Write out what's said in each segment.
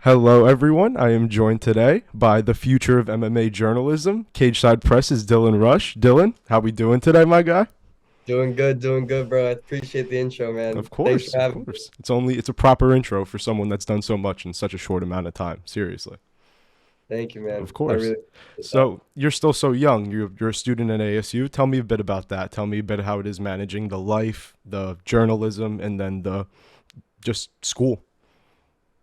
Hello, everyone. I am joined today by the future of MMA journalism, Cageside Press's Dylan Rush. Dylan, how we doing today, my guy? Doing good, bro. I appreciate the intro, man. Of Thanks course, for of having me. course. It's a proper intro for someone that's done so much in such a short amount of time. Seriously, Thank you, of man. I course. really appreciate that. So you're still so young. You're a student at ASU. Tell me a bit about that. Tell me a bit how it is managing the life, the journalism, and then the just school.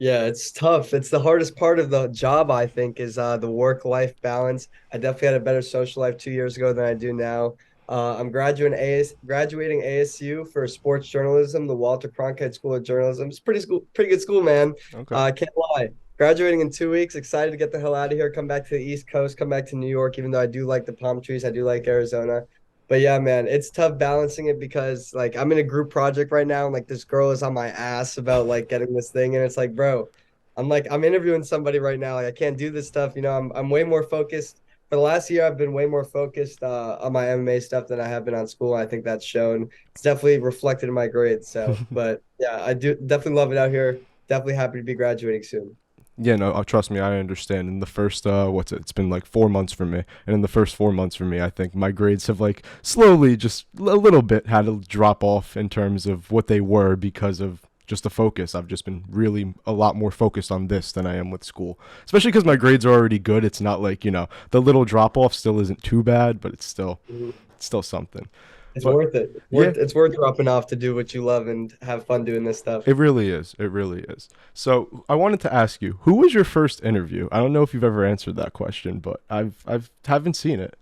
Yeah, it's tough. It's the hardest part of the job, I think, is the work-life balance. I definitely had a better social life 2 years ago than I do now. I'm graduating ASU for sports journalism, the Walter Cronkite School of Journalism. It's pretty good school, man. Okay. Can't lie. Graduating in 2 weeks. Excited to get the hell out of here. Come back to the East Coast. Come back to New York. Even though I do like the palm trees, I do like Arizona. But yeah, man, it's tough balancing it because like I'm in a group project right now, and like this girl is on my ass about like getting this thing, and it's like, bro, I'm interviewing somebody right now. Like I can't do this stuff. I'm way more focused. For the last year, I've been way more focused on my MMA stuff than I have been on school. I think that's shown. It's definitely reflected in my grades. So, but yeah, I do definitely love it out here. Definitely happy to be graduating soon. Yeah, no, trust me, I understand. In the first, what's it? It's been like 4 months for me, and in the first 4 months for me, I think my grades have like slowly, just a little bit, had to drop off in terms of what they were because of just the focus. I've just been really a lot more focused on this than I am with school, especially because my grades are already good. It's not like the little drop off still isn't too bad, but Mhm. it's still something. It's But worth it. yeah, It's worth dropping off to do what you love and have fun doing this stuff. it really is. It really is. So I wanted to ask you, who was your first interview? I don't know if you've ever answered that question, but I've haven't seen it.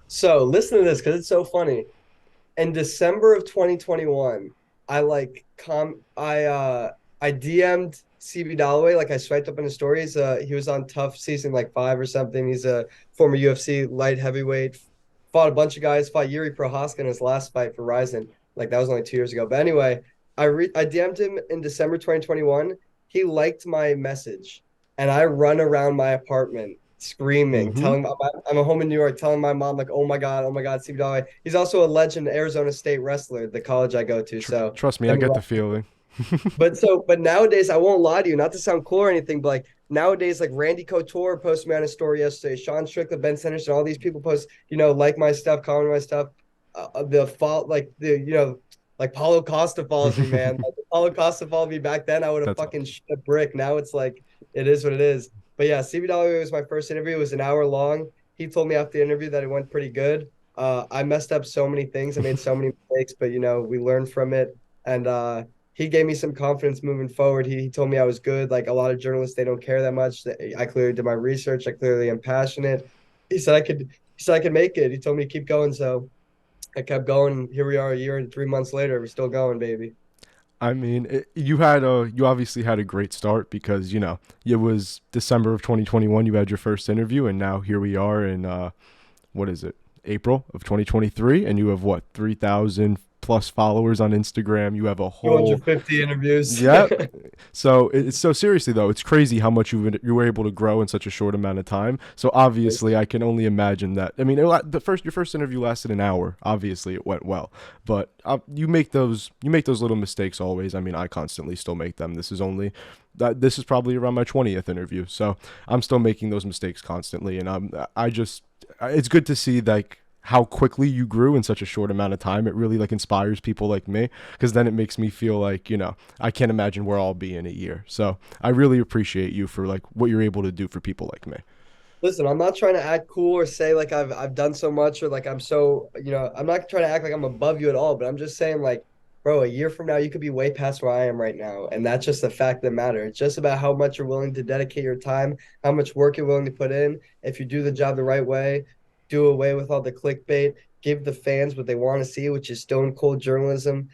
So listen to this because it's so funny. In December of 2021, I like com I DM'd CB Dalloway, like I swiped up in his stories. He was on Tough season like 5 or something. He's a former UFC light heavyweight, fought a bunch of guys, fought Yuri Prohaska in his last fight for Ryzen. Like that was only 2 years ago. But anyway, I DM'd him in December 2021. He liked my message, and I run around my apartment screaming, Mm-hmm. telling I'm home in New York, telling my mom like, oh my God, Steve Dalloway. He's also a legend Arizona State wrestler, the college I go to. So Trust me, I let me get run. the feeling. But nowadays I won't lie to you, not to sound cool or anything, but like nowadays, like Randy Couture posted me on his story yesterday, Sean Strickland, Ben Sanderson, all these people post, like my stuff, comment my stuff. The fault, like like Paulo Costa follows me, man. Like, if Paulo Costa followed me back then, I would have That's fucking shit a brick. Now it's like it is what it is. But yeah, CB Dollar was my first interview. It was an hour long. He told me after the interview that it went pretty good. I messed up so many things. I made so many mistakes, but we learned from it. And he gave me some confidence moving forward. He told me I was good. Like a lot of journalists, they don't care that much. I clearly did my research. I clearly am passionate. He said I could. He said I could make it. He told me to keep going. So I kept going. Here we are, a year and 3 months later. We're still going, baby. I mean, you obviously had a great start because it was December of 2021. You had your first interview, and now here we are in what is it, April of 2023, and you have what 3,000 plus followers on Instagram. You have a whole 250 interviews. Yep. So it's so seriously though, it's crazy how much you were able to grow in such a short amount of time. So obviously, I can only imagine that. I mean, your first interview lasted an hour. Obviously, it went well, but you make those little mistakes always. I mean, I constantly still make them. This is probably around my 20th interview, so I'm still making those mistakes constantly, and I just it's good to see like how quickly you grew in such a short amount of time. It really like inspires people like me because then it makes me feel like, I can't imagine where I'll be in a year. So I really appreciate you for like what you're able to do for people like me. Listen, I'm not trying to act cool or say like I've done so much or like I'm so, I'm not trying to act like I'm above you at all, but I'm just saying like, bro, a year from now you could be way past where I am right now. And that's just the fact of the matter. It's just about how much you're willing to dedicate your time, how much work you're willing to put in. If you do the job the right way, do away with all the clickbait, give the fans what they want to see, which is stone cold journalism.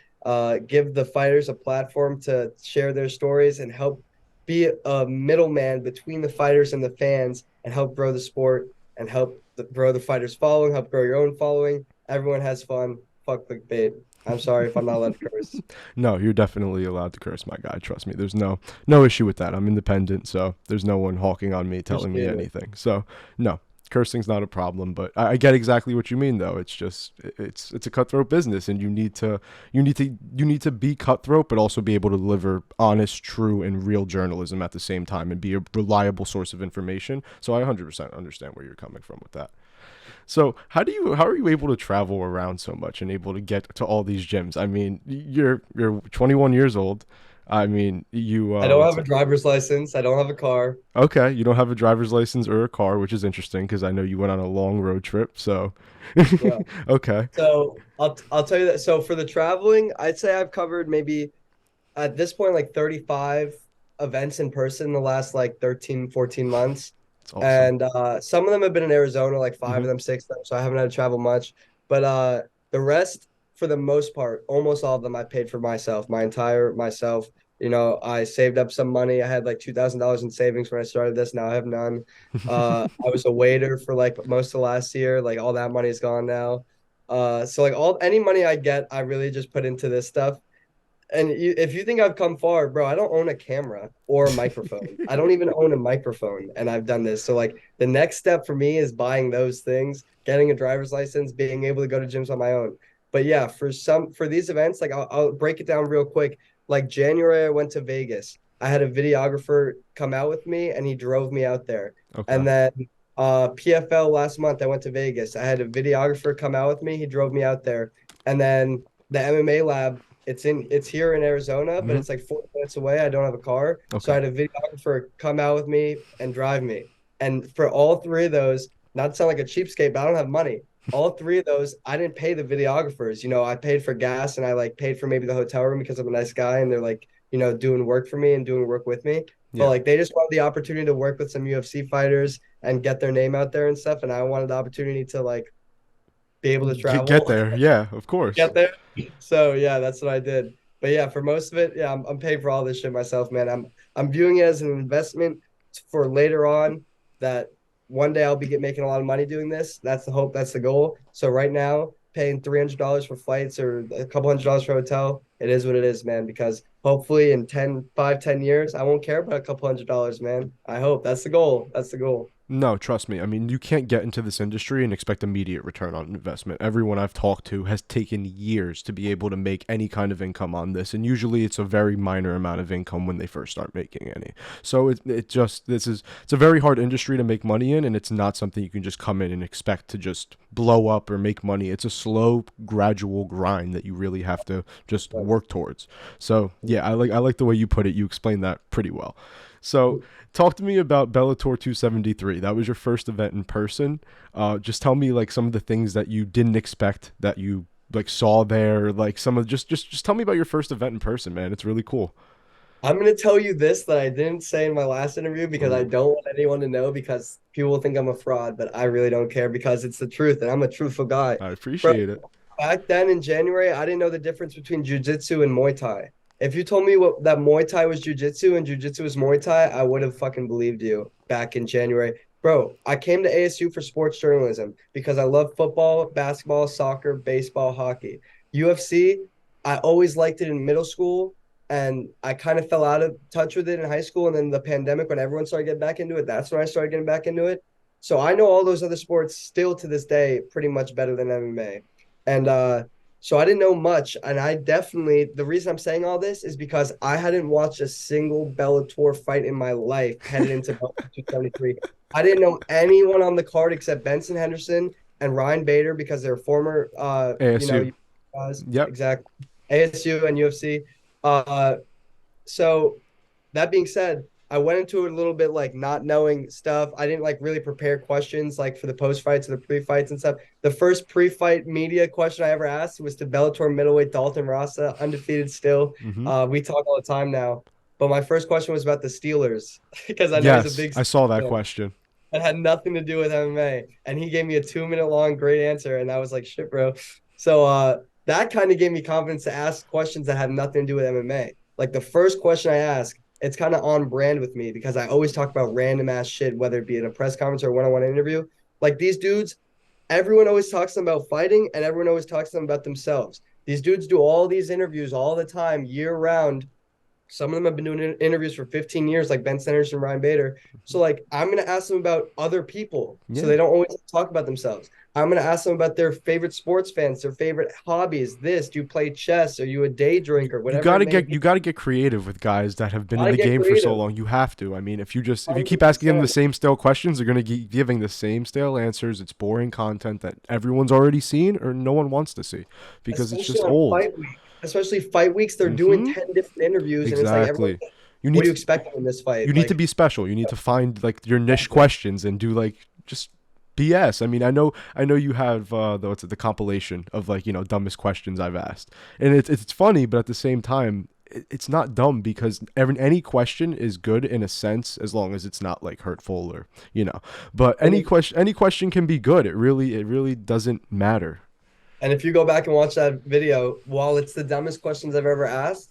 Give the fighters a platform to share their stories and help be a middleman between the fighters and the fans and help grow the sport and help grow the fighters' following, help grow your own following. Everyone has fun. Fuck clickbait. I'm sorry if I'm not allowed to curse. No, you're definitely allowed to curse, my guy. Trust me. There's no issue with that. I'm independent, so there's no one hawking on me telling me Appreciate it. anything. So, no. cursing's not a problem, but I get exactly what you mean though. It's just it's a cutthroat business, and you need to be cutthroat, but also be able to deliver honest, true, and real journalism at the same time, and be a reliable source of information. So I 100% understand where you're coming from with that. So how are you able to travel around so much and able to get to all these gyms? I mean, you're 21 years old. I mean, you I don't have a driver's license. I don't have a car. okay, you don't have a driver's license or a car, which is interesting because I know you went on a long road trip. So, Yeah. okay. So I'll tell you that. So for the traveling, I'd say I've covered maybe at this point like 35 events in person in the last like 13, 14 months. It's awesome. And some of them have been in Arizona, like five Hmm. of them, six of them. So I haven't had to travel much. But the rest, for the most part, almost all of them I paid for myself, my entire myself. I saved up some money. I had like $2,000 in savings when I started this. Now I have none. I was a waiter for like most of last year. Like all that money is gone now. So like all any money I get, I really just put into this stuff. And if you think I've come far, bro, I don't own a camera or a microphone. I don't even own a microphone, and I've done this. So like the next step for me is buying those things, getting a driver's license, being able to go to gyms on my own. But yeah, for these events, like I'll break it down real quick. Like January, I went to Vegas. I had a videographer come out with me, and he drove me out there. Okay. And then PFL last month, I went to Vegas. I had a videographer come out with me. He drove me out there. And then the MMA lab, it's here in Arizona, but Hmm. it's like 40 minutes away. I don't have a car. So I Okay. had a videographer come out with me and drive me. And for all three of those, not to sound like a cheapskate, but I don't have money. All three of those, I didn't pay the videographers. I paid for gas and I like paid for maybe the hotel room because I'm a nice guy and they're like, doing work for me and doing work with me. But Yeah. like they just wanted the opportunity to work with some UFC fighters and get their name out there and stuff. And I wanted the opportunity to like be able to Get travel, there. Yeah, of course. get there. So yeah, that's what I did. But yeah, for most of it, yeah, I'm paying for all this shit myself, man. I'm viewing it as an investment for later on that one day I'll be making a lot of money doing this. That's the hope. That's the goal. So right now, paying $300 for flights or a couple $100 for a hotel, it is what it is, man. Because hopefully in 10 years, I won't care about a couple $100, man. I hope that's the goal. That's the goal. No, trust me. I mean, you can't get into this industry and expect immediate return on investment. Everyone I've talked to has taken years to be able to make any kind of income on this, and usually it's a very minor amount of income when they first start making any. So it's a very hard industry to make money in, and it's not something you can just come in and expect to just blow up or make money. It's a slow, gradual grind that you really have to just work towards. So yeah, I like the way you put it. You explained that pretty well. So talk to me about Bellator 273. That was your first event in person. Just tell me like some of the things that you didn't expect that you like saw there. Like some of just tell me about your first event in person, man. It's really cool. I'm going to tell you this that I didn't say in my last interview because I Ooh, don't want anyone to know because people will think I'm a fraud, but I really don't care because it's the truth and I'm a truthful guy. I Bro, appreciate it. back then in January, I didn't know the difference between jujitsu and Muay Thai. If you told me that Muay Thai was jujitsu and jujitsu was Muay Thai, I would have fucking believed you back in January. Bro, I came to ASU for sports journalism because I love football, basketball, soccer, baseball, hockey. UFC, I always liked it in middle school and I kind of fell out of touch with it in high school. And then the pandemic, when everyone started getting back into it, that's when I started getting back into it. So I know all those other sports still to this day pretty much better than MMA. And so I didn't know much. And I definitely, the reason I'm saying all this is because I hadn't watched a single Bellator fight in my life headed into Bellator 273. I didn't know anyone on the card except Benson Henderson and Ryan Bader because they're former, ASU. guys. Yep. Exactly. ASU and UFC. Uh, so that being said, I went into it a little bit like not knowing stuff. I didn't like really prepare questions like for the post fights or the pre fights and stuff. The first pre fight media question I ever asked was to Bellator middleweight Dalton Rasa, undefeated still. Mm-hmm. We talk all the time now. But my first question was about the Steelers because I know he's a Yes, big I saw that fan. question. It had nothing to do with MMA. And he gave me a 2 minute long great answer. And I was like, shit, bro. So that kind of gave me confidence to ask questions that had nothing to do with MMA. Like the first question I asked, it's kind of on brand with me because I always talk about random ass shit, whether it be in a press conference or a one-on-one interview. Like these dudes, everyone always talks to them about fighting and everyone always talks to them about themselves. These dudes do all these interviews all the time, year round, Some of them have been doing interviews for 15 years, like Ben Sanders and Ryan Bader. So like I'm gonna ask them about other people, so Yeah. they don't always talk about themselves. I'm gonna ask them about their favorite sports fans, their favorite hobbies. This, do you play chess? Are you a day drinker? You Whatever it gotta may get be. you gotta get creative with guys that have been in Gotta the get game for so creative. long. You have to. I mean, if you keep asking them the 100%. same stale questions, they're gonna keep giving the same stale answers. It's boring content that everyone's already seen or no one wants to see because it's Especially just on old. fight week. Especially fight weeks, they're doing Mm-hmm. 10 different interviews, and it's like everyone's Exactly. like, You what need do you to, expect in this fight? you need to Like, be special. You need to find like your niche exactly. questions and do like just BS. I mean, I know you have the compilation of like dumbest questions I've asked, and it's funny, but at the same time, it's not dumb because any question is good in a sense as long as it's not like hurtful or But And if, any question can be good. It really doesn't matter. and if you go back and watch that video, while it's the dumbest questions I've ever asked,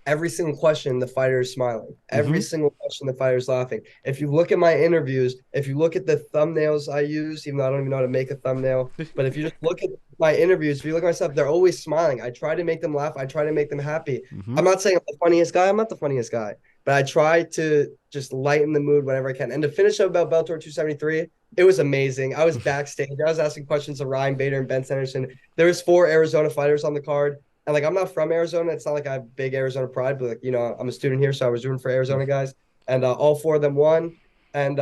every single question the fighter is smiling. Every Mm-hmm. single question the fighter is laughing. If you look at my interviews, if you look at the thumbnails I use, even though I don't even know how to make a thumbnail, but if you just look at my interviews, if you look at myself, they're always smiling. I try to make them laugh. I try to make them happy. Mm-hmm. I'm not saying I'm the funniest guy. I'm not the funniest guy, but I try to just lighten the mood whenever I can. And to finish up about Bellator 273, it was amazing. I was backstage. I was asking questions of Ryan Bader and Ben Sanderson. There was 4 Arizona fighters on the card. And like I'm not from Arizona. It's not like I have big Arizona pride, but like, I'm a student here, so I was rooting for Arizona guys. And all 4 of them won. And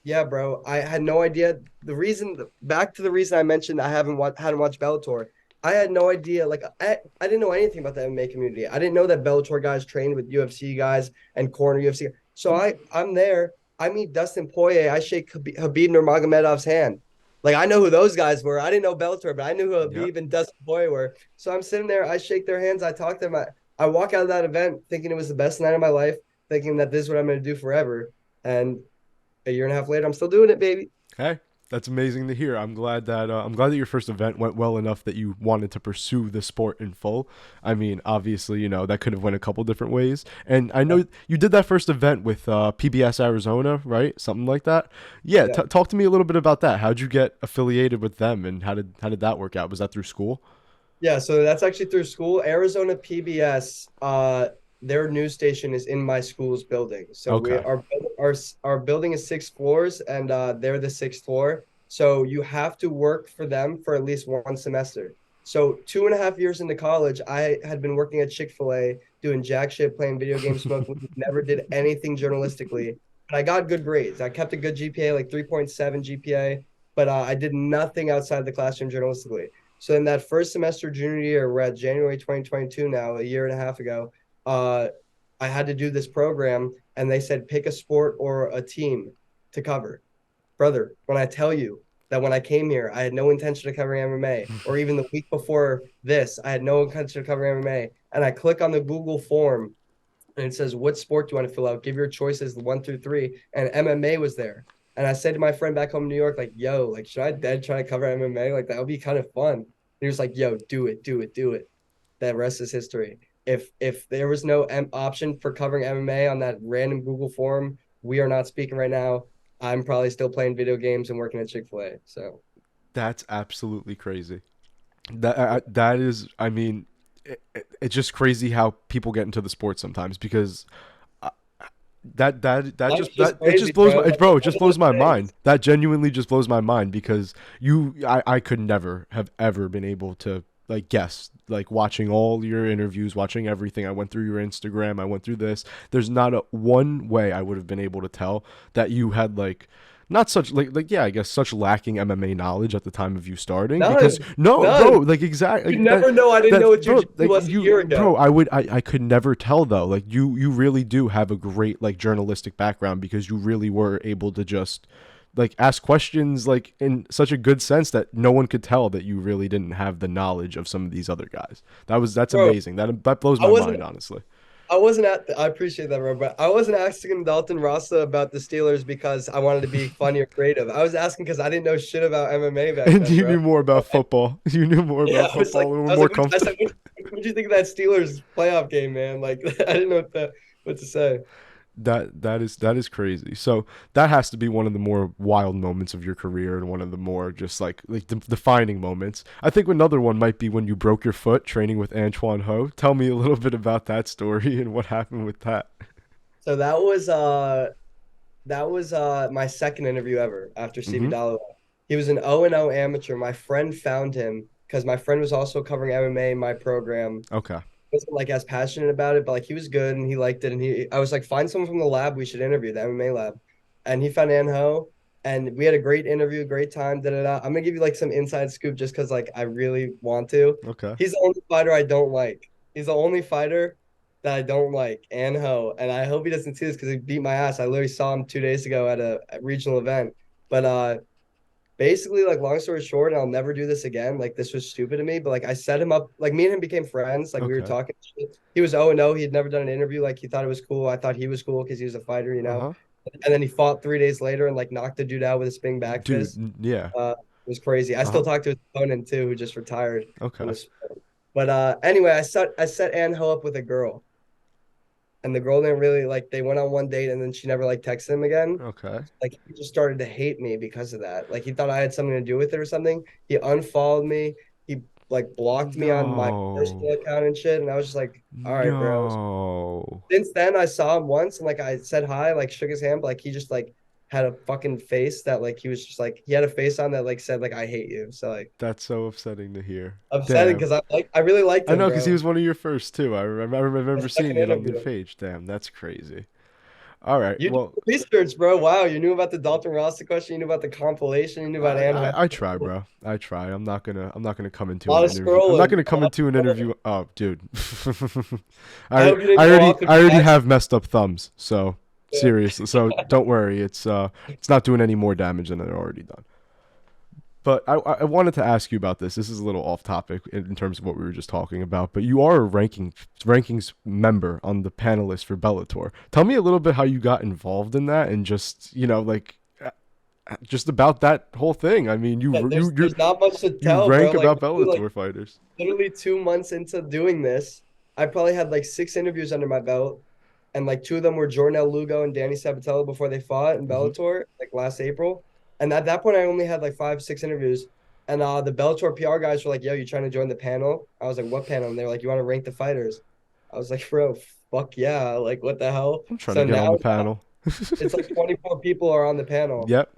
yeah, bro, I had no idea. Back to the reason I mentioned I hadn't watched Bellator. I had no idea. Like I didn't know anything about the MMA community. I didn't know that Bellator guys trained with UFC guys and corner UFC. So I'm there. I meet Dustin Poirier. I shake Habib Nurmagomedov's hand. Like I know who those guys were. I didn't know Bellator, but I knew who Yep. Habib and Dustin Poirier were. So I'm sitting there. I shake their hands. I talk to them. I walk out of that event thinking it was the best night of my life, thinking that this is what I'm going to do forever. And a year and a half later, I'm still doing it, baby. Hey, that's amazing to hear. I'm glad that your first event went well enough that you wanted to pursue the sport in full. I mean, obviously, that could have went a couple different ways. And I know you did that first event with PBS Arizona, right? Something like that. Yeah, Yeah. talk to me a little bit about that. How'd you get affiliated with them, and how did that work out? Was that through school? Yeah, so that's actually through school. Arizona PBS, their news station is in my school's building. So we Okay. our building is 6 floors, and they're the 6th floor. So you have to work for them for at least 1 semester. So 2.5 years into college, I had been working at Chick-fil-A, doing jack shit, playing video games, smoking, never did anything journalistically. But I got good grades. I kept a good GPA, like 3.7 GPA, but I did nothing outside the classroom journalistically. So in that first semester junior year, we're at January 2022 now, a year and a half ago. Uh, I had to do this program, and they said pick a sport or a team to cover. Brother, when I tell you that when I came here, I had no intention of covering MMA, or even the week before this, I had no intention of covering MMA, and I click on the Google form, and it says, "What sport do you want to fill out? Give your choices 1 through 3," and MMA was there. And I said to my friend back home in New York, like, "Yo, like, should I dead try to cover MMA? Like, that would be kind of fun." And he was like, "Yo, do it, do it, do it." That rest is history. If there was no option for covering MMA on that random Google form, we are not speaking right now. I'm probably still playing video games and working at Chick-fil-A. So That's absolutely crazy. That is, I mean, it's just crazy how people get into the sport sometimes because uh, that life's just just that it crazy, just blows bro. my Like, bro, it one just of blows those my things. mind. That genuinely just blows my mind because I could never have ever been able to like guess like watching all your interviews, watching everything. I went through your Instagram, I went through this. There's not a one way I would have been able to tell that you had like not such like yeah, I guess such lacking MMA knowledge at the time of you starting because None, no, bro, none. like exactly You'd like that never know. I didn't know that what bro jujitsu like was a you year bro ago. I could never tell though like you really do have a great like journalistic background because you really were able to just like ask questions like in such a good sense that no one could tell that you really didn't have the knowledge of some of these other guys. That's Bro, amazing. That blows I my wasn't mind, honestly. I wasn't I appreciate that, bro, but I wasn't asking Dalton Rasta about the Steelers because I wanted to be funny or creative. I was asking because I didn't know shit about MMA back And then, you bro. knew more about football. You knew more Yeah, about football and were I was more like, I comfortable. said, what do you think of that Steelers playoff game, man? Like, I didn't know what to say. That is crazy. So that has to be one of the more wild moments of your career and one of the more just like defining moments. I think another one might be when you broke your foot training with Antoine Ho. Tell me a little bit about that story and what happened with that. So that was my second interview ever after Stevie Mm-hmm. Dollar. He was an 0-0 amateur. My friend found him because my friend was also covering MMA in my program. Okay. Wasn't like as passionate about it, but like he was good and he liked it. And I was like, find someone from the lab we should interview, the MMA lab. And he found Anho, and we had a great interview, great time. Da, da, da. I'm gonna give you like some inside scoop just because like I really want to. Okay. He's the only fighter I don't like. He's the only fighter that I don't like, Anho. And I hope he doesn't see this because he beat my ass. I literally saw him 2 days ago at a regional event. But basically, like long story short, and I'll never do this again. Like this was stupid to me, but like I set him up. Like me and him became friends. Like we were Okay. talking. He was 0-0. He had never done an interview. Like he thought it was cool. I thought he was cool because he was a fighter, you know. Uh-huh. And then he fought 3 days later and like knocked the dude out with a spinning back Dude, fist. yeah. It was crazy. I still Uh-huh. talk to his opponent too, who just retired from Okay. the sport. But anyway, I set Ann Ho up with a girl, and the girl didn't really like. They went on one date, and then she never like texted him again. Okay. Like he just started to hate me because of that. Like he thought I had something to do with it or something. He unfollowed me. He like blocked me on my No. personal account and shit. And I was just like, all right, bro. No. Since then, I saw him once and like I said hi, like shook his hand, but like he just like had a fucking face that like he was just like he had a face on that like said like I hate you. So like That's so upsetting to hear. upsetting Damn. because I really liked I him, know because he bro. was one of your first too. I The remember seeing second it on the interview. page. Damn, that's crazy. All right. You did Well, research, bro. Wow, you knew about the Dalton Rossi question, you knew about the compilation, you knew about Anne. I try, bro. I try. I'm not gonna come A into lot an of interview. I'm not scrolling. gonna A come lot into an of scrolling. interview. Oh, dude. I hope you didn't go off the I already Jackson. have messed up thumbs. So seriously. So don't worry. It's not doing any more damage than they're already done. But I wanted to ask you about this. This is a little off topic in terms of what we were just talking about. But you are a rankings member on the panelist for Bellator. Tell me a little bit how you got involved in that and just like just about that whole thing. I mean, Yeah, there's not much to you tell, bro. rank Like about literally, Bellator fighters. 2 months into doing this, I probably had like 6 interviews under my belt, and like two of them were Jornel Lugo and Danny Sabatello before they fought in Hmm. Bellator, like last April. And at that point, I only had like 5, 6 interviews. And the Bellator PR guys were like, "Yo, you trying to join the panel?" I was like, "What panel?" And they were like, "You want to rank the fighters?" I was like, "Bro, fuck yeah! Like, what the hell?" I'm trying to So get on the now panel. it's like 24 people are on the panel. Yep.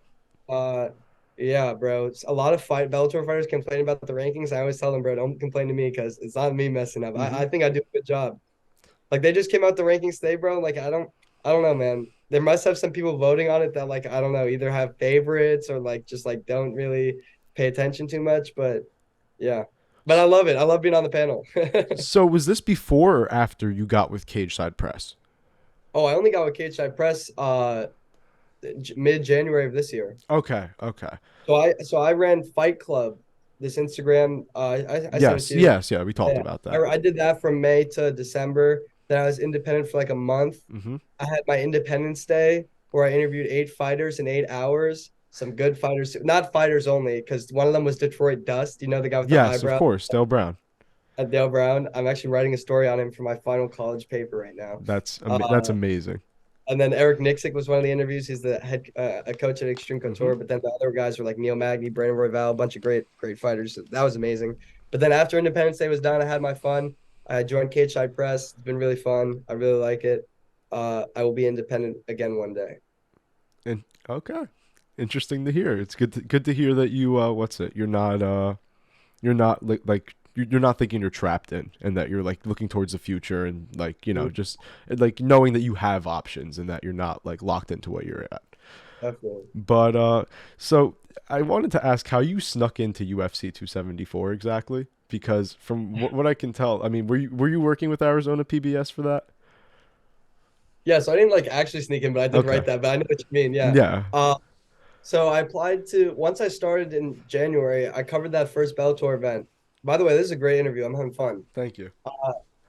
Uh, yeah, bro. It's a lot of Bellator fighters complain about the rankings. I always tell them, bro, don't complain to me because it's not me messing up. Hmm. I think I do a good job. Like they just came out the rankings today, bro. Like I don't know, man. There must have some people voting on it that like I don't know, either have favorites or like just like don't really pay attention too much. But yeah, but I love it. I love being on the panel. So was this before or after you got with Cageside Press? Oh, I only got with Cageside Press mid-January of this year. Okay. Okay. So I ran Fight Club, this Instagram. I sent it Yes. to you. Yes. Yeah. We talked Yeah, about I, that. I did that from May to December. Then I was independent for like a month. Hmm. I had my Independence Day where I interviewed 8 fighters in 8 hours. Some good fighters, not fighters only, because one of them was Detroit Dust. You know the guy with the Yes. Of eyebrow, course. Dale Brown. Dale Brown. I'm actually writing a story on him for my final college paper right now. That's Uh, amazing. and then Eric Nixick was one of the interviews. He's the head a coach at Extreme Hmm. Couture. But then the other guys were like Neil Magny, Brandon Royval, a bunch of great fighters. So that was amazing. But then after Independence Day was done, I had my fun. I joined Cageside Press. It's been really fun. I really like it. I will be independent again one day. And okay, interesting to hear. It's good to hear that you what's it? You're not like you're not thinking you're trapped in, and that you're like looking towards the future and like just like knowing that you have options and that you're not like locked into what you're at. Definitely. But so I wanted to ask how you snuck into UFC 274 exactly, because from what I can tell, I mean, were you working with Arizona PBS for that? Yeah, so I didn't like actually sneak in, but I did Okay. write that. But I know what you mean. Yeah. Yeah. So I applied to once I started in January, I covered that first Bellator event. By the way, this is a great interview. I'm having fun. Thank you.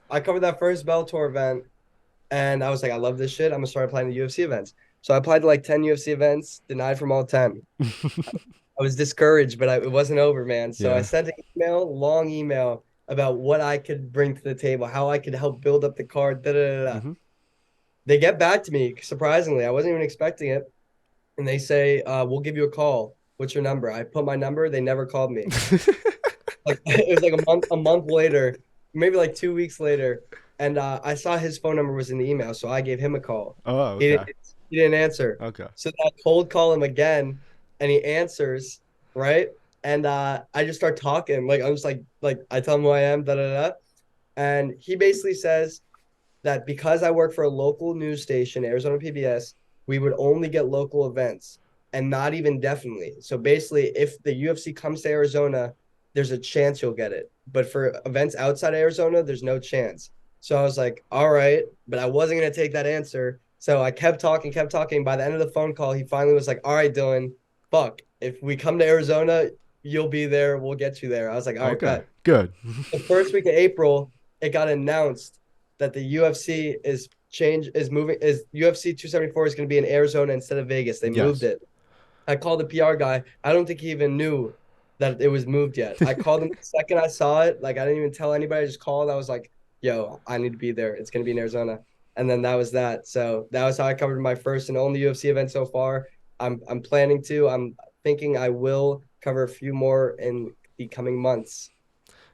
I covered that first Bellator event, and I was like, I love this shit. I'm gonna start applying to UFC events. So I applied to like 10 UFC events, denied from all 10. I was discouraged, but it wasn't over, man. So I Yeah. sent an email, long email about what I could bring to the table, how I could help build up the card. Da, da, da, da. Hmm. They get back to me surprisingly. I wasn't even expecting it, and they say, "We'll give you a call. What's your number?" I put my number. They never called me. Like it was like a month later, maybe like 2 weeks later, and I saw his phone number was in the email, so I gave him a call. Oh, He okay. didn't, he didn't answer. Okay. So then I cold call him again, and he answers, right? And I just start talking. Like I'm just like I tell him who I am, da da da. And he basically says that because I work for a local news station, Arizona PBS, we would only get local events and not even definitely. So basically, if the UFC comes to Arizona, there's a chance you'll get it. But for events outside Arizona, there's no chance. So I was like, all right, but I wasn't going to take that answer. So I kept talking, kept talking. By the end of the phone call, he finally was like, all right, Dylan, fuck. If we come to Arizona, you'll be there. We'll get you there. I was like, all right, Okay. bet. Good. The first week of April, it got announced that the UFC is moving is UFC 274 is going to be in Arizona instead of Vegas. They moved Yes. it. I called the PR guy. I don't think he even knew that it was moved yet. I called him the second I saw it. Like I didn't even tell anybody. I just called. I was like, "Yo, I need to be there. It's going to be in Arizona." And then that was that. So that was how I covered my first and only UFC event so far. I'm planning to. I'm thinking I will cover a few more in the coming months.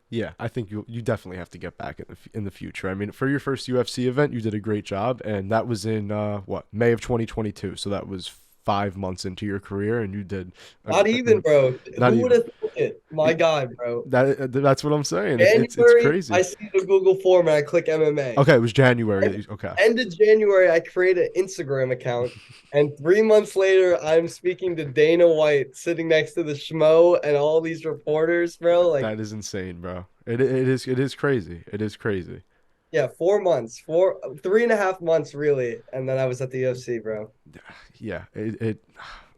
Yeah, I think you definitely have to get back in the future. I mean, for your first UFC event, you did a great job, and that was in what, May of 2022. So that was 5 months into your career, and you did Not even, an bro. not Who would even have thought it? My God, bro. that's what I'm saying. It's January, I crazy. see the Google form and I click MMA. Okay, it was January. Okay, End of January, I create an Instagram account. And 3 months later, I'm speaking to Dana White sitting next to the Schmo and all these reporters, bro. Like, that is insane, bro. It is crazy. It is crazy. yeah, 4 months, 3.5 months, really. And then I was at the UFC, bro. Yeah,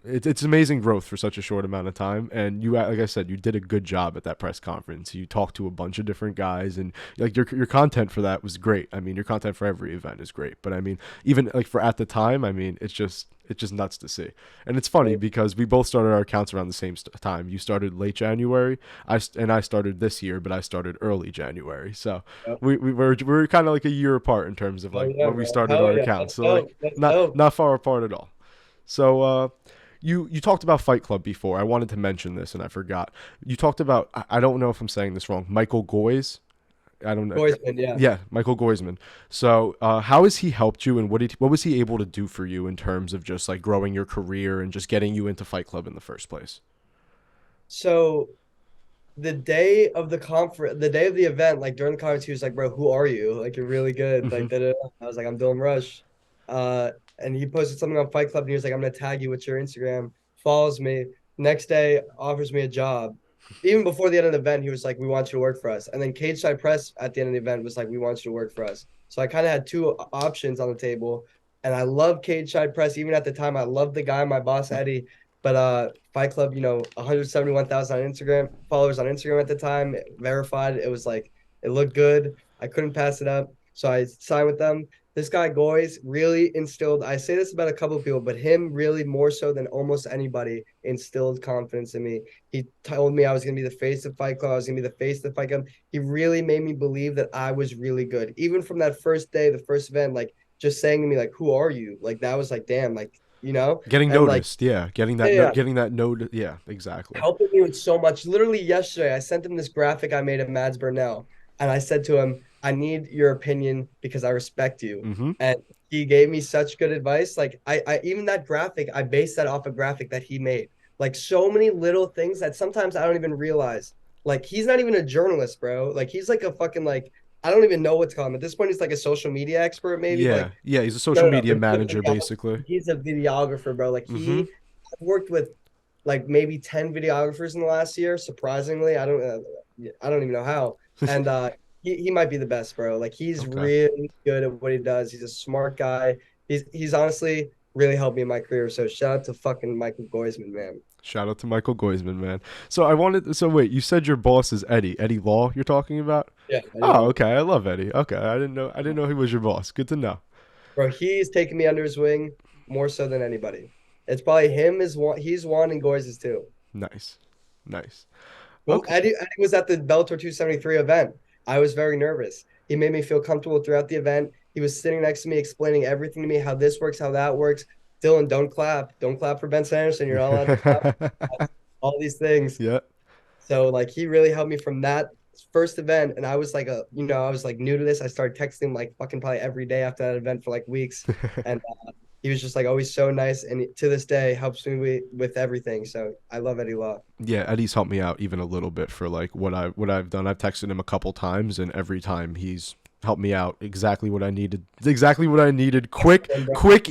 it's amazing growth for such a short amount of time, and you, like I said, you did a good job at that press conference. You talked to a bunch of different guys, and like your content for that was great. I mean, your content for every event is great, but I mean, even like for at the time, I mean, it's just nuts to see. And it's funny because we both started our accounts around the same time. You started late January, I started this year, but I started early January. So Yep. we're kind of like a year apart in terms of Oh like yeah, when we bro. started Hell our yeah. accounts. Let's So go. like Let's not go. not far apart at all. So you talked about Fight Club before. I wanted to mention this and I forgot. You talked about, I don't know if I'm saying this wrong, Michael Goys. I don't know. Boysman, yeah. Yeah, Michael Goisman. So, how has he helped you, and what was he able to do for you in terms of just like growing your career and just getting you into Fight Club in the first place? So the day of the conference, the day of the event, like during the conference, he was like, "Bro, who are you? Like, you're really good." Hmm. Like, da, da, da. I was like, "I'm Dylan Rush," and he posted something on Fight Club, and he was like, "I'm gonna tag you with your Instagram." Follows me. Next day, offers me a job. Even before the end of the event, he was like, "We want you to work for us." And then Cageside Press at the end of the event was like, "We want you to work for us." So I kind of had two options on the table, and I love Cageside Press. Even at the time, I loved the guy, my boss Eddie. But Fight Club, 171,000 on Instagram followers on Instagram at the time, verified. It was like it looked good. I couldn't pass it up, so I signed with them. This guy Goys really instilled. I say this about a couple of people, but him really more so than almost anybody instilled confidence in me. He told me I was gonna be the face of Fight Club. I was gonna be the face of Fight Club. He really made me believe that I was really good, even from that first day, the first event. Like just saying to me, like, "Who are you?" Like that was like, damn, like Getting and like noticed, yeah. yeah, yeah, Getting that note, yeah, exactly. helping me with so much. Literally yesterday, I sent him this graphic I made of Mads Burnell, and I said to him, "I need your opinion because I respect you." Mm-hmm. And he gave me such good advice. Like I even that graphic, I based that off a graphic that he made. Like so many little things that sometimes I don't even realize. Like he's not even a journalist, bro. Like he's like a fucking like I don't even know what to call him. At this point, he's like a social media expert, maybe. But Yeah, like yeah. He's a no, social no, no. media manager, basically. He's a videographer, bro. Like Mm-hmm. I've worked with like maybe 10 videographers in the last year. Surprisingly, I don't even know how. And he might be the best, bro. Like he's Okay. really good at what he does. He's a smart guy. He's honestly really helped me in my career. So shout out to fucking Michael Goisman, man. Shout out to Michael Goisman, man. So I wanted. So wait, you said your boss is Eddie. Eddie Law. You're talking about? Yeah, Eddie Oh, Long. okay. I love Eddie. Okay, I didn't know. I didn't know he was your boss. Good to know. Bro, he's taken me under his wing more so than anybody. It's probably him is one. He's one, and Goys is two. Nice, nice. When Okay. Eddie was at the Bellator 273 event, I was very nervous. He made me feel comfortable throughout the event. He was sitting next to me, explaining everything to me, how this works, how that works. Dylan, don't clap. Don't clap for Ben Sanderson. You're not allowed to clap. All these things. Yeah. So like he really helped me from that first event. And I was like I was like new to this. I started texting him like fucking probably every day after that event for like weeks. And he was just like always so nice. And to this day helps me with everything. So I love Eddie Law. Yeah, Eddie's helped me out even a little bit for like what I've done. I've texted him a couple times, and every time he's helped me out exactly what I needed. Exactly what I needed. Quick,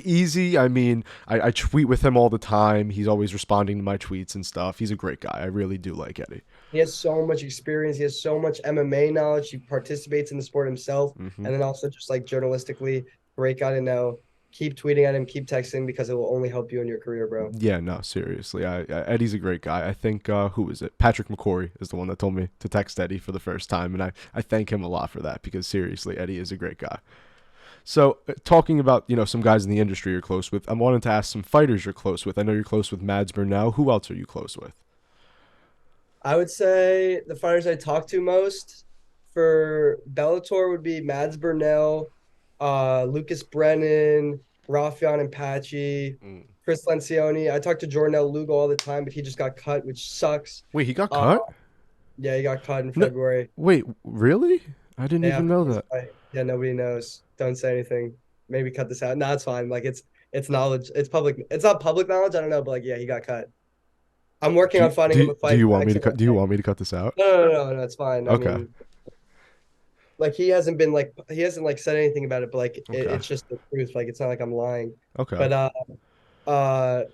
easy. I mean, I tweet with him all the time. He's always responding to my tweets and stuff. He's a great guy. I really do like Eddie. He has so much experience. He has so much MMA knowledge. He participates in the sport himself. Hmm. And then also just like journalistically, great guy to know. Keep tweeting at him, keep texting because it will only help you in your career, bro. Yeah, no, seriously. Eddie's a great guy. I think who is it? Patrick McCory is the one that told me to text Eddie for the first time, and I thank him a lot for that because seriously, Eddie is a great guy. So, talking about some guys in the industry you're close with, I wanted to ask some fighters you're close with. I know you're close with Mads Burnell. Who else are you close with? I would say the fighters I talk to most for Bellator would be Mads Burnell, Lucas Brennan, Rafion and Patchy, Mm. Chris Lencioni. I talk to Jornel Lugo all the time, but he just got cut, which sucks. Wait, he got Uh, cut? yeah, he got cut in No, February. wait, really? I didn't They even have to know his that. fight. Yeah, nobody knows. Don't say anything. Maybe cut this out. No, it's fine. Like it's knowledge. It's public. It's not public knowledge. I don't know, but like yeah, he got cut. I'm working on finding him a Do fight you for want me to cut? Do you XMA. want me to cut this out? No, it's fine. I Okay. mean, like he hasn't like said anything about it, but like Okay. it's just the truth. Like it's not like I'm lying. Okay. But uh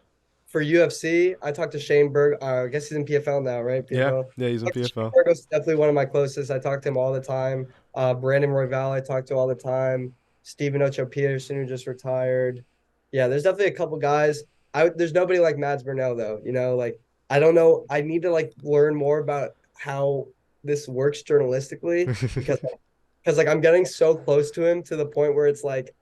for UFC, I talked to Shane Berg. I guess he's in PFL now, right? Yeah. PFL. Yeah, he's in Shane PFL. Berg is definitely one of my closest. I talk to him all the time. Brandon Royval, I talk to all the time. Stephen Ocho Peterson, who just retired. Yeah, there's definitely a couple guys. There's nobody like Mads Burnell though. Like I don't know. I need to like learn more about how this works journalistically because like I'm getting so close to him to the point where it's like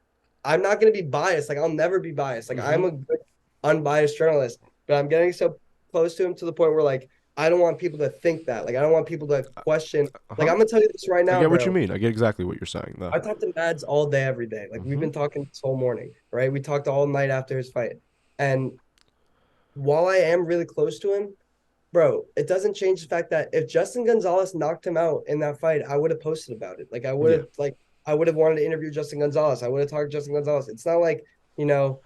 I'm not going to be biased. Like I'll never be biased. Like Hmm. I'm a good unbiased journalist, but I'm getting so close to him to the point where like I don't want people to think that. Like I don't want people to question. Like Uh-huh. I'm gonna tell you this right I now, get what you bro. mean. I get exactly what you're saying, though. I talk to Mads all day, every day. Like we've Hmm. been talking this whole morning, right? We talked all night after his fight. And while I am really close to him, bro, it doesn't change the fact that if Justin Gonzalez knocked him out in that fight, I would have posted about it. Like Yeah. I would have wanted to interview Justin Gonzalez. I would have talked to Justin Gonzalez. It's not like, you know,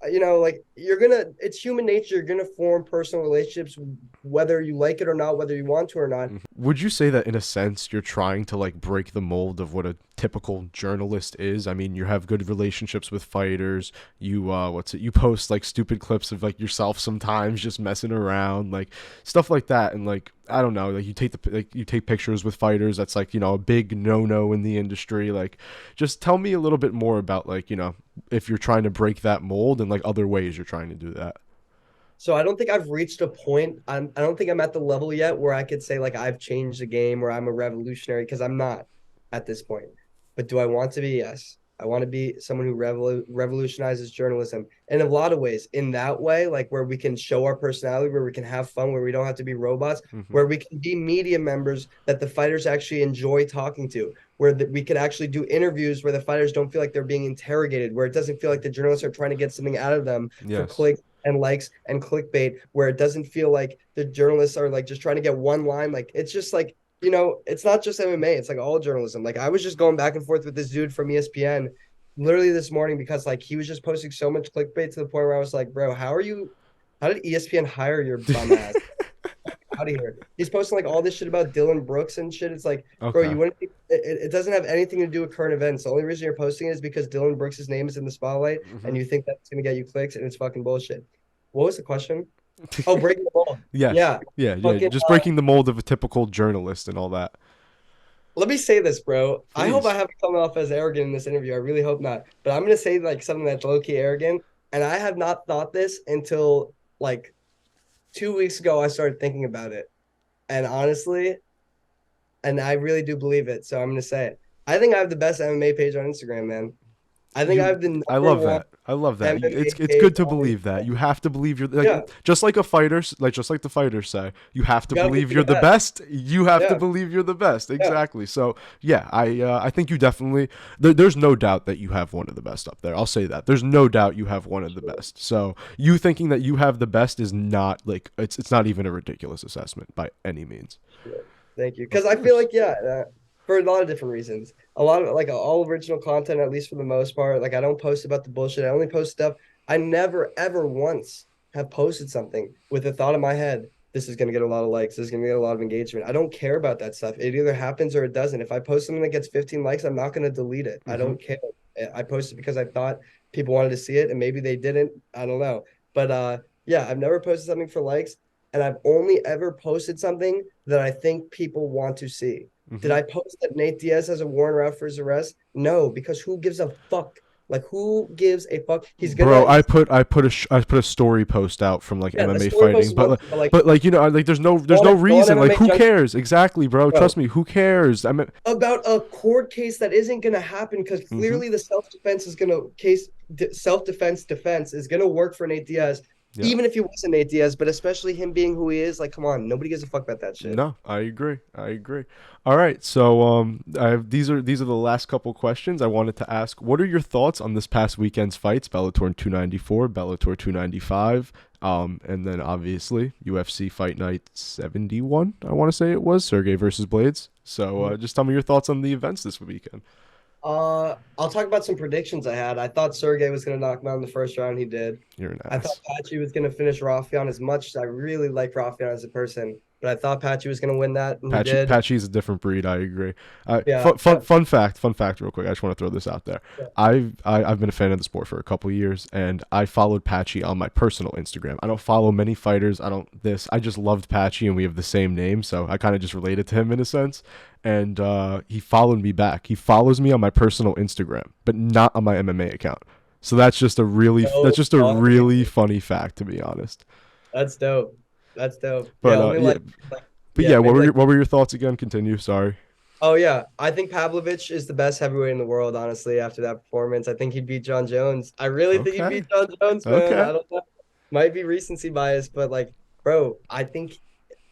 like it's human nature. You're gonna form personal relationships, whether you like it or not, whether you want to or not. Mhm. Would you say that in a sense you're trying to like break the mold of what a typical journalist is? I mean, you have good relationships with fighters. You you post like stupid clips of like yourself sometimes just messing around, like stuff like that, and like I don't know, like you take pictures with fighters. That's like a big no in the industry. Like, just tell me a little bit more about like if you're trying to break that mold and like other ways you're trying to do that. So I don't think I've reached a point. I don't think I'm at the level yet where I could say like I've changed the game or I'm a revolutionary because I'm not at this point. But do I want to be? Yes. I want to be someone who revolutionizes journalism in a lot of ways. In that way, like where we can show our personality, where we can have fun, where we don't have to be robots, Hmm. where we can be media members that the fighters actually enjoy talking to, where we could actually do interviews where the fighters don't feel like they're being interrogated, where it doesn't feel like the journalists are trying to get something out of them for Yes. clicks and likes and clickbait, where it doesn't feel like the journalists are like just trying to get one line. Like it's just like, it's not just MMA, it's like all journalism. Like I was just going back and forth with this dude from ESPN literally this morning because like he was just posting so much clickbait to the point where I was like, bro, how did ESPN hire your bum ass out of here? He's posting like all this shit about Dylan Brooks and shit. It's like, bro, Okay. it doesn't have anything to do with current events. The only reason you're posting it is because Dylan Brooks' name is in the spotlight Hmm. and you think that's gonna get you clicks and it's fucking bullshit. What was the question? Oh, breaking the mold. Yes. Yeah. Yeah. Fucking Just breaking the mold of a typical journalist and all that. let me say this, bro. I hope I Please. haven't come off as arrogant in this interview. I really hope not. But I'm gonna say like something that's low-key arrogant. And I have not thought this until like 2 weeks ago. I started thinking about it. And honestly, and I really do believe it. So I'm gonna say it. I think I have the best MMA page on Instagram, man. I think I You, have the I number love one that. I love that. MMA It's tape good to on his believe that. channel. You have to believe you're Yeah, just like a fighter, like just like the fighters say. You have you to gotta believe be you're the the best. best. You have to Yeah, believe you're the best. yeah. Exactly. So yeah, I think you definitely. There's no doubt that you have one of the best up there. I'll say that. There's no doubt you have one of the Sure. best. So you thinking that you have the best is not like it's not even a ridiculous assessment by any means. Sure. Thank you. Of Because I feel course. like, yeah, for a lot of different reasons. A lot of like all original content, at least for the most part. Like I don't post about the bullshit. I only post stuff. I never ever once have posted something with the thought in my head, this is gonna get a lot of likes, this is gonna get a lot of engagement. I don't care about that stuff. It either happens or it doesn't. If I post something that gets 15 likes, I'm not gonna delete it. I Mm-hmm. don't care. I posted because I thought people wanted to see it and maybe they didn't. I don't know. But yeah, I've never posted something for likes, and I've only ever posted something that I think people want to see. Did Mm-hmm. I post that Nate Diaz has a warrant out for his arrest? No, because who gives a fuck? Like who gives a fuck? He's Bro, gonna. He's I put a story post out from like yeah. The MMA story post fighting, is one thing, but like you know like there's no go on reason like MMA who Junkie, cares exactly, bro? bro, Trust me, who cares? I mean, about a court case that isn't gonna happen because mm-hmm. clearly the self defense is gonna work for Nate Diaz, Yeah. even if he wasn't Nate Diaz, but especially him being who he is. Like, come on, nobody gives a fuck about that shit. No, I agree. I agree. All right, so these are the last couple questions I wanted to ask. What are your thoughts on this past weekend's fights? Bellator 294, Bellator 295, and then obviously UFC Fight Night 71. I want to say it was Sergey versus Blades. So just tell me your thoughts on the events this weekend. I'll talk about some predictions I had. I thought Sergey was going to knock him out in the first round. He did. You're an I thought ass. Patchy was going to finish Rafion as much as I really like Rafion as a person, but I thought Patchy was going to win that, and he did. Patchy's a different breed. I agree. Yeah, Fun fact, real quick. I just want to throw this out there. yeah. I've been a fan of the sport for a couple years, and I followed Patchy on my personal Instagram. I don't follow many fighters. I don't this. I just loved Patchy, and we have the same name, so I kind of just related to him in a sense. And he followed me back. He follows me on my personal Instagram, but not on my MMA account. So So that's just a funny. really funny fact, to be honest. That's dope. That's dope. Yeah, But let me yeah, like but yeah, yeah, maybe like what were your thoughts again? Continue. Sorry. oh yeah, I think Pavlovich is the best heavyweight in the world, honestly, after that performance. I think he beat John Jones. I really think he Okay. beat John Jones, man. Okay. I don't know. Might be recency bias, but like, bro,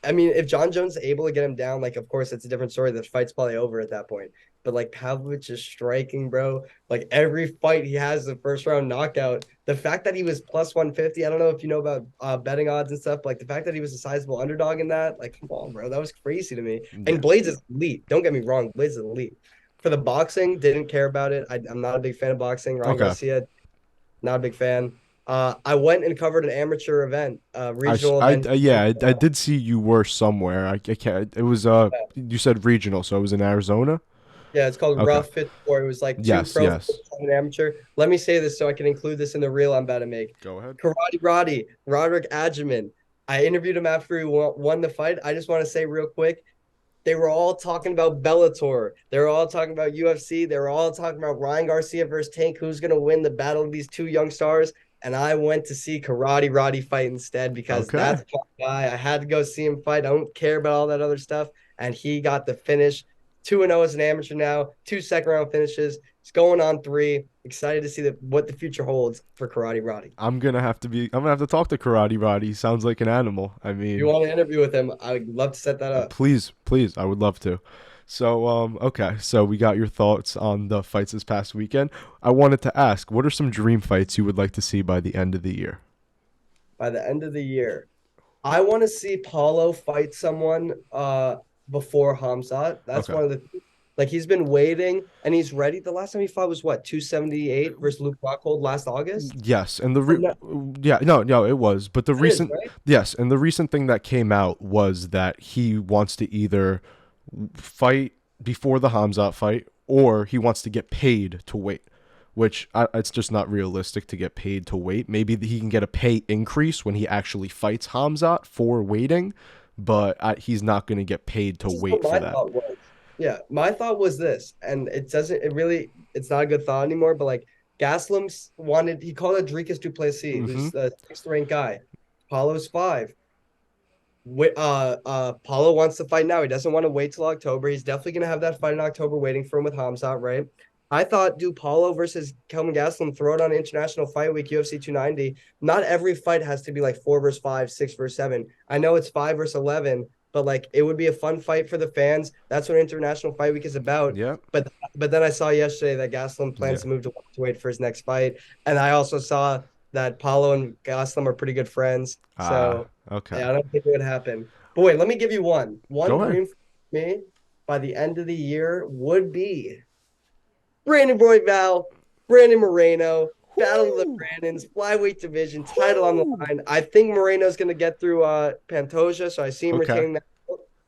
I mean, if John Jones is able to get him down, like, of course, it's a different story. The fight's probably over at that point. But like Pavlovich is striking, bro. Like every fight he has a first round knockout. The fact that he was plus 150, I don't know if you know about betting odds and stuff. Like the fact that he was a sizable underdog in that, like, come on, bro. That was crazy to me. Yeah. And Blades is elite. Don't get me wrong. Blades is elite. For the boxing, didn't care about it. I'm not a big fan of boxing. Ryan Okay. Garcia, not a big fan. I went and covered an amateur event, regional event. Yeah, I did see you were somewhere. I can't. It was you said regional, so it was in Arizona. Yeah, it's called Okay. Rough 54. It was like two Yes. pro Yes. fights and an amateur. Let me say this so I can include this in the reel I'm about to make. Go ahead. Karate Roddy, Roderick Adjaman. I interviewed him after he won the fight. I just want to say real quick, they were all talking about Bellator. They were all talking about UFC. They were all talking about Ryan Garcia versus Tank, who's going to win the battle of these two young stars. And I went to see Karate Roddy fight instead because Okay. that's my guy. I had to go see him fight. I don't care about all that other stuff. And he got the finish. 2-0 as an amateur now, 2 second round finishes. He's going on 3. Excited to see what the future holds for Karate Roddy. I'm gonna have to talk to Karate Roddy. He sounds like an animal. I If you mean, want to interview with him, I would love to set that up. please, I would love to. So, okay, so we got your thoughts on the fights this past weekend. I wanted to ask, what are some dream fights you would like to see by the end of the year? By the end of the year, I want to see Paulo fight someone before Hamzat. That's Okay. one of the like he's been waiting and he's ready. The last time he fought was what, 278 versus Luke Rockhold last August? Yes, and Oh, no, yeah, no, it was, but the that is recent right. yes, and the recent thing that came out was that he wants to either fight before the Hamzat fight or he wants to get paid to wait, which it's just not realistic to get paid to wait. Maybe he can get a pay increase when he actually fights Hamzat for waiting, but he's not going to get paid to This is what wait for my that. thought was. Yeah, my thought was this, and it's not a good thought anymore, but like Gaslam's wanted, he called it Dricus Duplessis, Mm-hmm. who's the 6th ranked guy. Paulo's 5. Paulo wants to fight now. He doesn't want to wait till October. He's definitely gonna have that fight in October waiting for him with Hamzat, right? I thought do Paulo versus Kelvin Gastelum, throw it on International Fight Week, UFC 290. Not every fight has to be like 4 versus 5, 6 versus 7. I know it's 5 versus 11, but like it would be a fun fight for the fans. That's what International Fight Week is about. Yep. But then I saw yesterday that Gastelum plans Yeah. to move to welterweight for his next fight, and I also saw that Paulo and Gastelum are pretty good friends. Ah, So okay. yeah, I don't think it would happen. But wait, let me give you one. One Go ahead. dream for me by the end of the year would be Brandon Royval, Brandon Moreno, Battle of the Woo! Brandons, flyweight division, title on the Woo! line. I think Moreno's going to get through Pantoja, so I see him Okay. retaining that.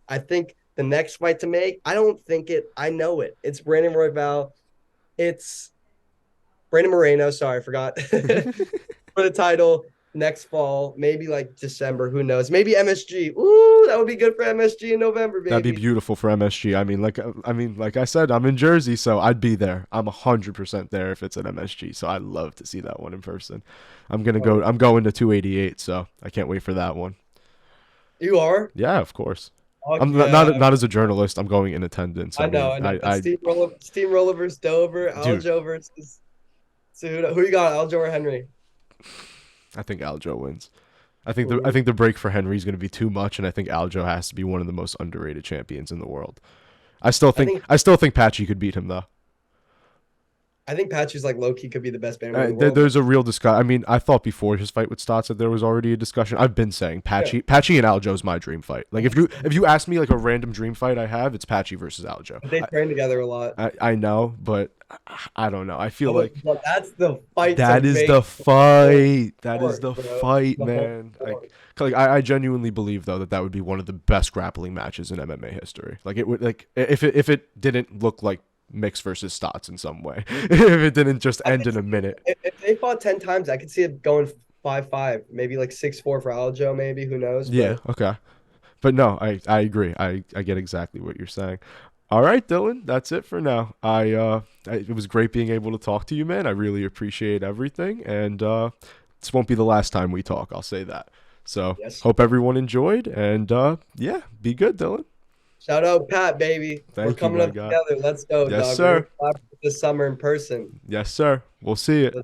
I think the next fight to make, I don't think it, I know it. It's Brandon Royval. It's Brandon Moreno. Sorry, I forgot. For the title next fall, maybe like December. Who knows? Maybe MSG. Ooh, that would be good for MSG in November, That'd be baby. beautiful for MSG. Like I said, I'm in Jersey, so I'd be there. I'm 100% there if it's at MSG. So I'd love to see that one in person. I'm gonna Oh, go. I'm going to 288, so I can't wait for that one. you are? Yeah, of course. Fuck I'm yeah. not as a journalist. I'm going in attendance. I I know, mean, I know. But Steamroller versus Dover, dude, Aljo versus so who you got, Aljo or Henry? I think Aljo wins. I Ooh. think the break for Henry is going to be too much, and I think Aljo has to be one of the most underrated champions in the world. I think I still think Patchy could beat him though. I think Patchy's like low key could be the best banner in the world. There's a real discussion. I mean, I thought before his fight with Stotts that there was already a discussion. I've been saying Yeah. Patchy and Aljo's my dream fight. Like if you ask me like a random dream fight I have, it's Patchy versus Aljo. They train together a lot. I know, but I don't know. I feel But, like but that's the fight to that is make the the fight. That is sport, the bro. fight, The whole man. sport. I genuinely believe though that that would be one of the best grappling matches in MMA history. Like it would like if it didn't look like Mix versus Stotts in some way. If it didn't just I end could in a see, minute. if they fought 10 times, I could see it going 5-5, maybe like 6-4 for Aljo, maybe who knows? Yeah, But okay. But no, I agree. I get exactly what you're saying. All right, Dylan, that's it for now. It was great being able to talk to you, man. I really appreciate everything, and this won't be the last time we talk. I'll say that. So yes, hope everyone enjoyed, and yeah, be good, Dylan. shout out Pat, baby. We're Thank you, coming my up guy. together. Let's go, Yes, dog. We're gonna sir. collab this summer in person. Yes, sir. We'll see it.